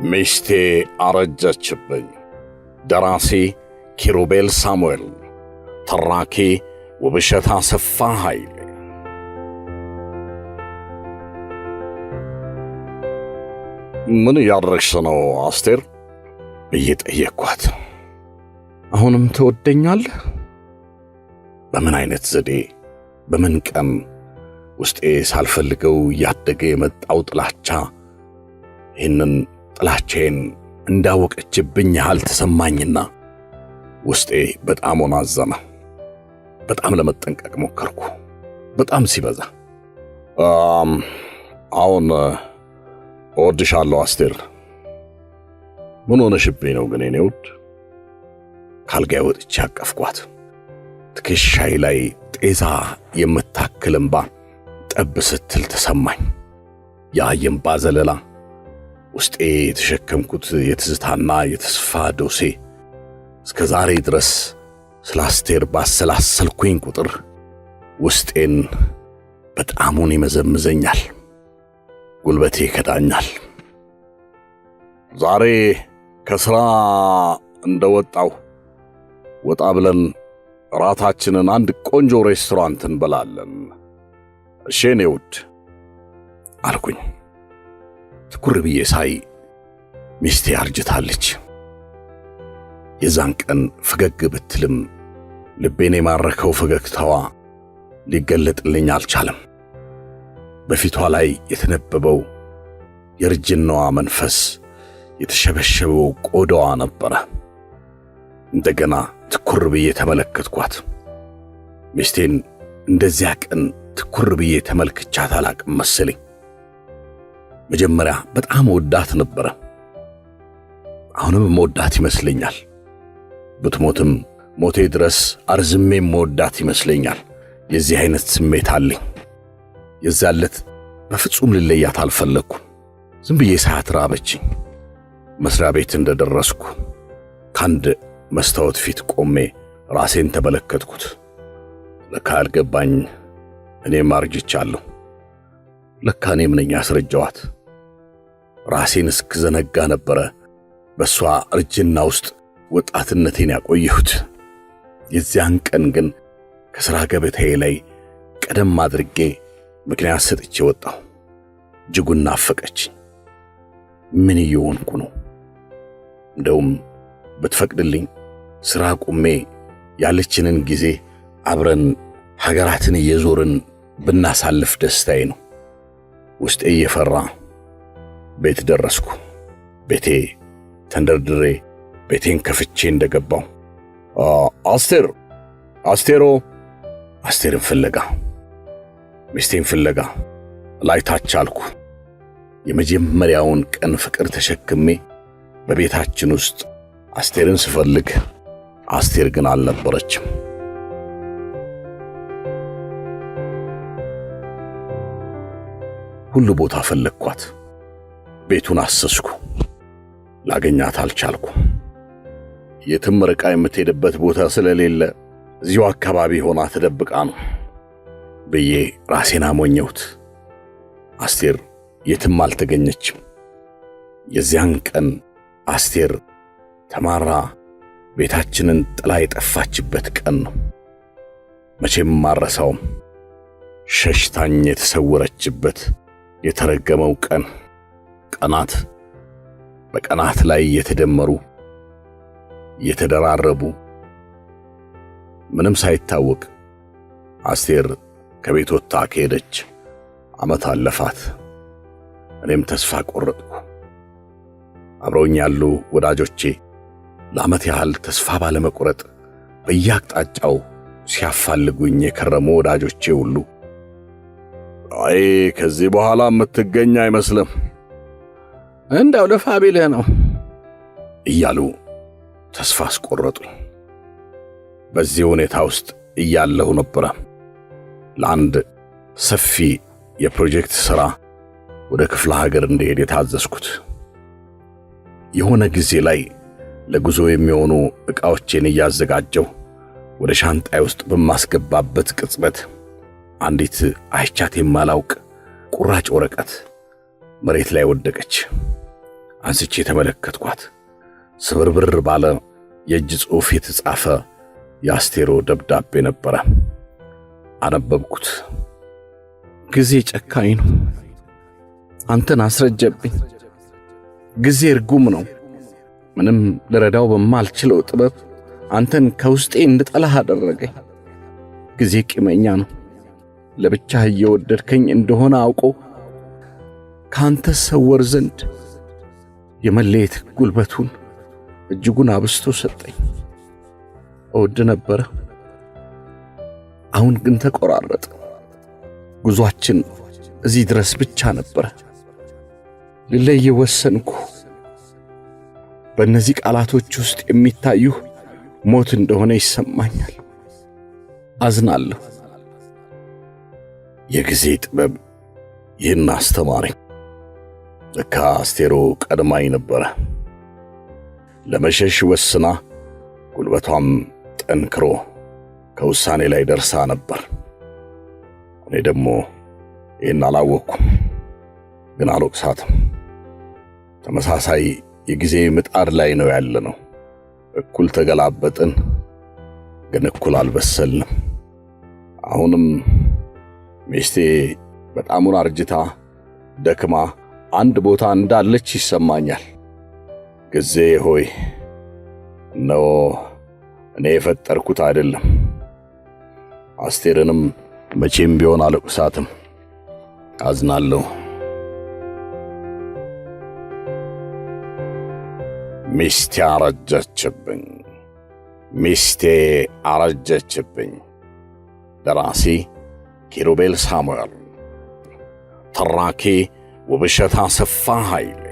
ሚስቴ አረጀችብኝ። ደራሲ ኪሩቤል ሳሙኤል፣ ተራኪ ውብሸት አሰፋ ኃይሌ። ምን እያደረግሽ ነው አስቴር ብዬ ጠየቅኳት። አሁንም ትወደኛለህ? በምን አይነት ዘዴ በምን ቀን ውስጤ ሳልፈልገው እያደገ የመጣው ጥላቻ ይህንን ጥላቻዬን እንዳወቀችብኝ ያህል ተሰማኝና ውስጤ በጣም አዘነ። በጣም ለመጠንቀቅ ሞከርኩ፣ በጣም ሲበዛ። አሁን እወድሻለሁ አስቴር። ምን ሆነሽብኝ ነው ግን የኔ ውድ? ካልጋዬ ወጥቼ አቀፍኳት። ትከሻዬ ላይ ጤዛ የምታክል እምባ ጠብ ስትል ተሰማኝ። ያ የእምባ ዘለላ ውስጤ የተሸከምኩት የትዝታና የተስፋ ዶሴ እስከ ዛሬ ድረስ ስለ አስቴር ባሰላሰልኩኝ ቁጥር ውስጤን በጣሙን ይመዘምዘኛል፣ ጉልበቴ ይከዳኛል። ዛሬ ከሥራ እንደወጣው ወጣ ብለን ራታችንን አንድ ቆንጆ ሬስቶራንት እንበላለን። እሺ የኔ ውድ አልኩኝ። ትኩር ብዬ ሳይ ሚስቴ አርጅታለች። የዛን ቀን ፈገግ ብትልም ልቤን የማረከው ፈገግታዋ ሊገለጥልኝ አልቻለም። በፊቷ ላይ የተነበበው የርጅናዋ መንፈስ የተሸበሸበው ቆዳዋ ነበረ። እንደገና ትኩር ብዬ ተመለከትኳት። ሚስቴን እንደዚያ ቀን ትኩር ብዬ ተመልክቻት አላቅም መሰለኝ። መጀመሪያ በጣም ወዳት ነበረ፣ አሁንም መወዳት ይመስለኛል። ብትሞትም ሞቴ ድረስ አርዝሜም መወዳት ይመስለኛል። የዚህ አይነት ስሜት አለኝ። የዛለት በፍጹም ልለያት አልፈለኩም። ዝም ብዬ ሳያት ራበችኝ። መስሪያ ቤት እንደደረስኩ ካንድ መስታወት ፊት ቆሜ ራሴን ተመለከትኩት። ለካ አልገባኝ፣ እኔም አርጅቻለሁ። ለካ እኔም ነኝ ያስረጀዋት። ራሴን እስክዘነጋ ነበረ በሷ እርጅና ውስጥ ወጣትነቴን ያቆየሁት። የዚያን ቀን ግን ከሥራ ገበታዬ ላይ ቀደም አድርጌ ምክንያት ሰጥቼ ወጣሁ። እጅጉን ናፈቀችኝ። ምን እየሆንኩ ነው? እንደውም ብትፈቅድልኝ ሥራ ቁሜ ያለችንን ጊዜ አብረን ሀገራትን እየዞርን ብናሳልፍ ደስታዬ ነው። ውስጤ እየፈራ ቤት ደረስኩ። ቤቴ ተንደርድሬ ቤቴን ከፍቼ እንደገባው አስቴርን ፍለጋ፣ ሚስቴን ፍለጋ ላይ ታች አልኩ። የመጀመሪያውን ቀን ፍቅር ተሸክሜ በቤታችን ውስጥ አስቴርን ስፈልግ አስቴር ግን አልነበረችም። ሁሉ ቦታ ፈለግኳት። ቤቱን አሰስኩ፣ ላገኛት አልቻልኩም። የትም ርቃ የምትሄድበት ቦታ ስለሌለ እዚሁ አካባቢ ሆና ተደብቃ ነው ብዬ ራሴን አሞኘሁት። አስቴር የትም አልተገኘችም። የዚያን ቀን አስቴር ተማራ ቤታችንን ጥላ የጠፋችበት ቀን ነው። መቼም ማረሳውም። ሸሽታኝ የተሰወረችበት የተረገመው ቀን። ቀናት በቀናት ላይ የተደመሩ የተደራረቡ፣ ምንም ሳይታወቅ አስቴር ከቤት ወጥታ ከሄደች ዓመት አለፋት። እኔም ተስፋ ቆረጥኩ። አብረውኝ ያሉ ወዳጆቼ ለዓመት ያህል ተስፋ ባለመቁረጥ በየአቅጣጫው ሲያፋልጉኝ የከረሙ ወዳጆቼ ሁሉ አይ ከዚህ በኋላ የምትገኝ አይመስልም፣ እንደው ለፋ ቢልህ ነው እያሉ ተስፋ አስቆረጡኝ። በዚህ ሁኔታ ውስጥ እያለሁ ነበረ ለአንድ ሰፊ የፕሮጀክት ሥራ ወደ ክፍለ ሀገር እንድሄድ የታዘዝኩት። የሆነ ጊዜ ላይ ለጉዞ የሚሆኑ ዕቃዎቼን እያዘጋጀው ወደ ሻንጣዬ ውስጥ በማስገባበት ቅጽበት አንዲት አይቻት የማላውቅ ቁራጭ ወረቀት መሬት ላይ ወደቀች። አንስቼ ተመለከትኳት። ስብርብር ባለ የእጅ ጽሑፍ የተጻፈ የአስቴሮ ደብዳቤ ነበረ። አነበብኩት። ጊዜ ጨካኝ ነው። አንተን አስረጀብኝ። ጊዜ እርጉም ነው። ምንም ልረዳው በማልችለው ጥበብ አንተን ከውስጤ እንድጠላህ አደረገኝ። ጊዜ ቂመኛ ነው። ለብቻህ እየወደድከኝ እንደሆነ አውቆ ካንተ ሰወር ዘንድ የመለየት ጉልበቱን እጅጉን አብስቶ ሰጠኝ። እወድ ነበረ፣ አሁን ግን ተቆራረጠ። ጉዟችን እዚህ ድረስ ብቻ ነበረ። ልለይ ወሰንኩ። በእነዚህ ቃላቶች ውስጥ የሚታዩ ሞት እንደሆነ ይሰማኛል። አዝናለሁ። የጊዜ ጥበብ ይህን አስተማረኝ። ለካ አስቴሮ ቀድማኝ ነበረ። ለመሸሽ ወስና ጉልበቷም ጠንክሮ ከውሳኔ ላይ ደርሳ ነበር። እኔ ደግሞ ይህን አላወቅኩም፣ ግን አልወቅሳትም። ተመሳሳይ የጊዜ ምጣድ ላይ ነው ያለነው። እኩል ተገላበጥን፣ ግን እኩል አልበሰልንም። አሁንም ሚስቴ በጣሙን አርጅታ ደክማ አንድ ቦታ እንዳለች ይሰማኛል። ጊዜ ሆይ ነው እኔ የፈጠርኩት አይደለም። አስቴርንም መቼም ቢሆን አልወቅሳትም። አዝናለሁ። ሚስቴ አረጀችብኝ። ሚስቴ አረጀችብኝ። ደራሲ ኪሩቤል ሳሙኤል፣ ተራኪ ውብሸት አሰፋ ኃይሌ።